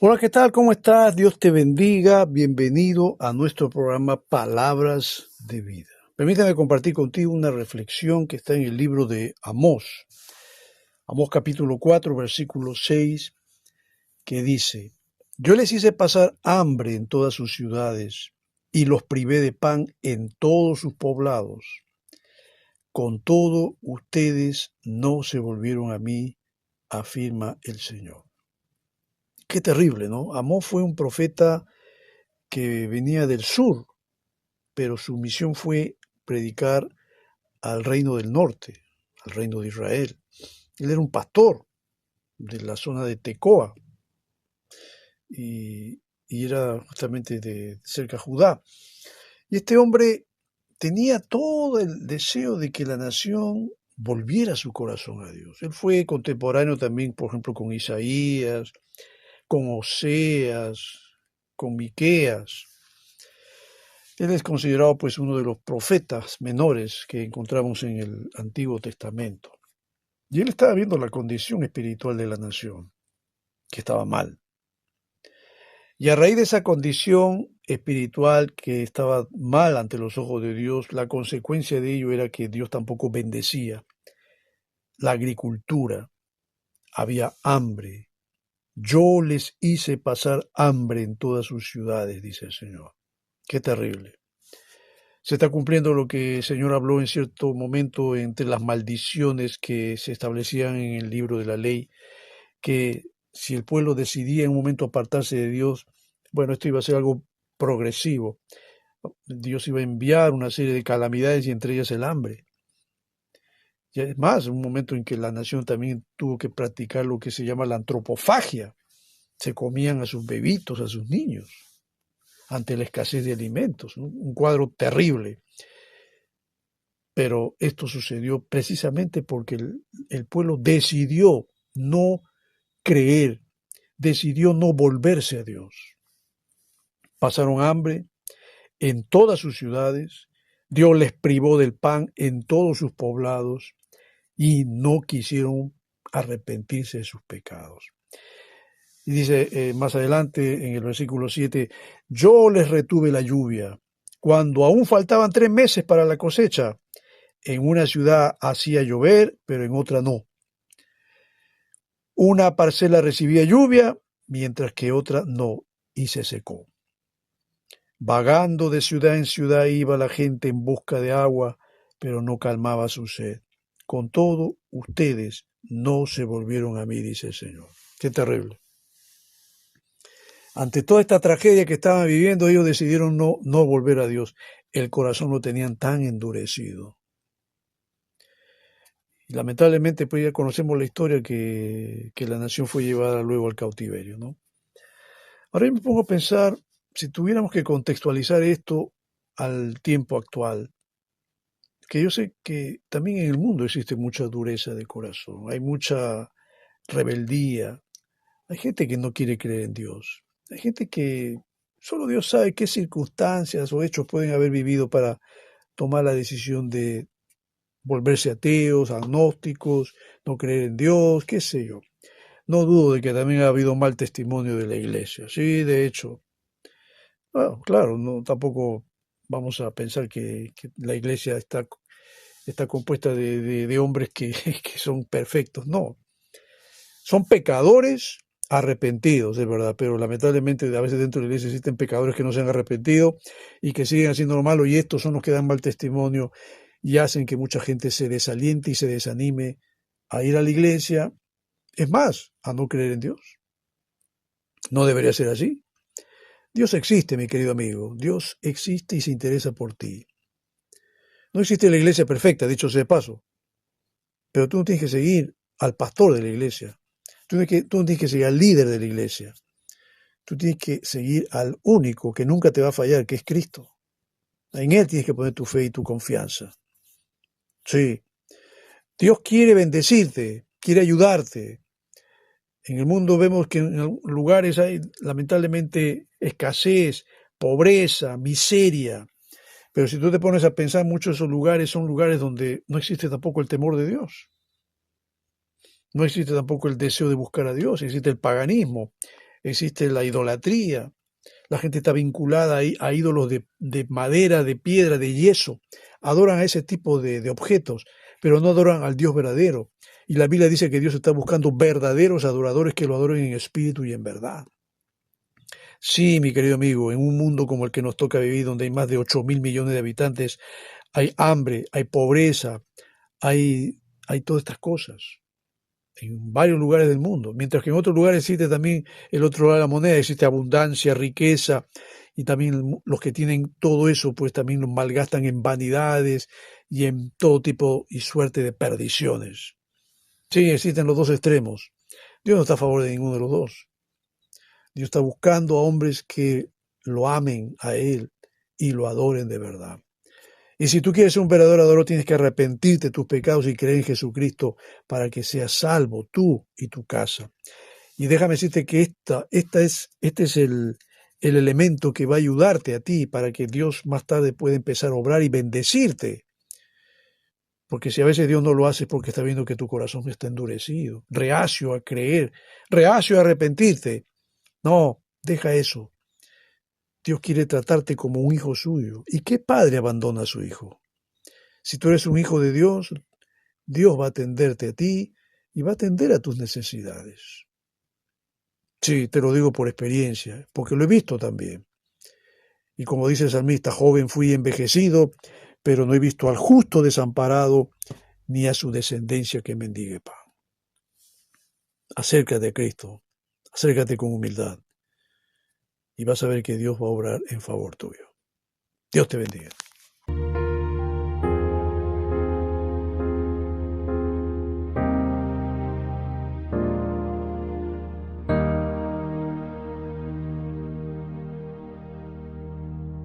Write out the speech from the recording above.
Hola, ¿qué tal? ¿Cómo estás? Dios te bendiga. Bienvenido a nuestro programa Palabras de Vida. Permítame compartir contigo una reflexión que está en el libro de Amós. Amós capítulo 4, versículo 6, que dice: Yo les hice pasar hambre en todas sus ciudades y los privé de pan en todos sus poblados. Con todo, ustedes no se volvieron a mí, afirma el Señor. Qué terrible, ¿no? Amós fue un profeta que venía del sur, pero su misión fue predicar al reino del norte, al reino de Israel. Él era un pastor de la zona de Tecoa y era justamente de cerca de Judá. Y este hombre tenía todo el deseo de que la nación volviera su corazón a Dios. Él fue contemporáneo también, por ejemplo, con Isaías, con Oseas, con Miqueas. Él es considerado pues uno de los profetas menores que encontramos en el Antiguo Testamento. Y él estaba viendo la condición espiritual de la nación, que estaba mal. Y a raíz de esa condición espiritual que estaba mal ante los ojos de Dios, la consecuencia de ello era que Dios tampoco bendecía la agricultura. Había hambre. Yo les hice pasar hambre en todas sus ciudades, dice el Señor. Qué terrible. Se está cumpliendo lo que el Señor habló en cierto momento entre las maldiciones que se establecían en el libro de la ley, que si el pueblo decidía en un momento apartarse de Dios, bueno, esto iba a ser algo progresivo. Dios iba a enviar una serie de calamidades y entre ellas el hambre. Y es más, un momento en que la nación también tuvo que practicar lo que se llama la antropofagia. Se comían a sus bebitos, a sus niños, ante la escasez de alimentos, ¿no? Un cuadro terrible. Pero esto sucedió precisamente porque el pueblo decidió no creer, decidió no volverse a Dios. Pasaron hambre en todas sus ciudades, Dios les privó del pan en todos sus poblados y no quisieron arrepentirse de sus pecados. Y dice más adelante en el versículo 7, yo les retuve la lluvia cuando aún faltaban 3 meses para la cosecha. En una ciudad hacía llover, pero en otra no. Una parcela recibía lluvia, mientras que otra no, y se secó. Vagando de ciudad en ciudad iba la gente en busca de agua, pero no calmaba su sed. Con todo, ustedes no se volvieron a mí, dice el Señor. Qué terrible. Ante toda esta tragedia que estaban viviendo, ellos decidieron no volver a Dios. El corazón lo tenían tan endurecido. Y lamentablemente, pues ya conocemos la historia que la nación fue llevada luego al cautiverio, ¿no? Ahora yo me pongo a pensar, si tuviéramos que contextualizar esto al tiempo actual, que yo sé que también en el mundo existe mucha dureza de corazón, hay mucha rebeldía, hay gente que no quiere creer en Dios, hay gente que solo Dios sabe qué circunstancias o hechos pueden haber vivido para tomar la decisión de volverse ateos, agnósticos, no creer en Dios, qué sé yo. No dudo de que también ha habido mal testimonio de la iglesia. Sí, de hecho. Bueno, claro, no, tampoco vamos a pensar que la iglesia está compuesta de hombres que, que son perfectos. No, son pecadores arrepentidos, de verdad, pero lamentablemente a veces dentro de la iglesia existen pecadores que no se han arrepentido y que siguen haciendo lo malo, y estos son los que dan mal testimonio y hacen que mucha gente se desaliente y se desanime a ir a la iglesia, es más, a no creer en Dios. No debería ser así. Dios existe, mi querido amigo. Dios existe y se interesa por ti. No existe la iglesia perfecta, dicho sea de paso, pero tú no tienes que seguir al pastor de la iglesia. Tú no tienes que seguir al líder de la iglesia. Tú tienes que seguir al único que nunca te va a fallar, que es Cristo. En Él tienes que poner tu fe y tu confianza. Sí. Dios quiere bendecirte, quiere ayudarte. En el mundo vemos que en lugares hay lamentablemente escasez, pobreza, miseria. Pero si tú te pones a pensar, muchos de esos lugares son lugares donde no existe tampoco el temor de Dios. No existe tampoco el deseo de buscar a Dios, existe el paganismo. existe la idolatría. La gente está vinculada a ídolos de madera, de piedra, de yeso. Adoran a ese tipo de objetos, pero no adoran al Dios verdadero. Y la Biblia dice que Dios está buscando verdaderos adoradores que lo adoren en espíritu y en verdad. Sí, mi querido amigo, en un mundo como el que nos toca vivir, donde hay más de 8.000 millones de habitantes, hay hambre, hay pobreza, hay todas estas cosas en varios lugares del mundo, mientras que en otros lugares existe también el otro lado de la moneda, existe abundancia, riqueza, y también los que tienen todo eso, pues también lo malgastan en vanidades y en todo tipo y suerte de perdiciones. Sí, existen los dos extremos. Dios no está a favor de ninguno de los dos. Dios está buscando a hombres que lo amen a Él y lo adoren de verdad. Y si tú quieres ser un verdadero adorador, tienes que arrepentirte de tus pecados y creer en Jesucristo para que seas salvo tú y tu casa. Y déjame decirte que este es el elemento que va a ayudarte a ti para que Dios más tarde pueda empezar a obrar y bendecirte. Porque si a veces Dios no lo hace es porque está viendo que tu corazón está endurecido, reacio a creer, reacio a arrepentirte. No, deja eso. Dios quiere tratarte como un hijo suyo. ¿Y qué padre abandona a su hijo? Si tú eres un hijo de Dios, Dios va a atenderte a ti y va a atender a tus necesidades. Sí, te lo digo por experiencia, porque lo he visto también. Y como dice el salmista, joven fui envejecido, pero no he visto al justo desamparado, ni a su descendencia que mendigue pan. Acércate a Cristo, acércate con humildad, y vas a ver que Dios va a obrar en favor tuyo. Dios te bendiga.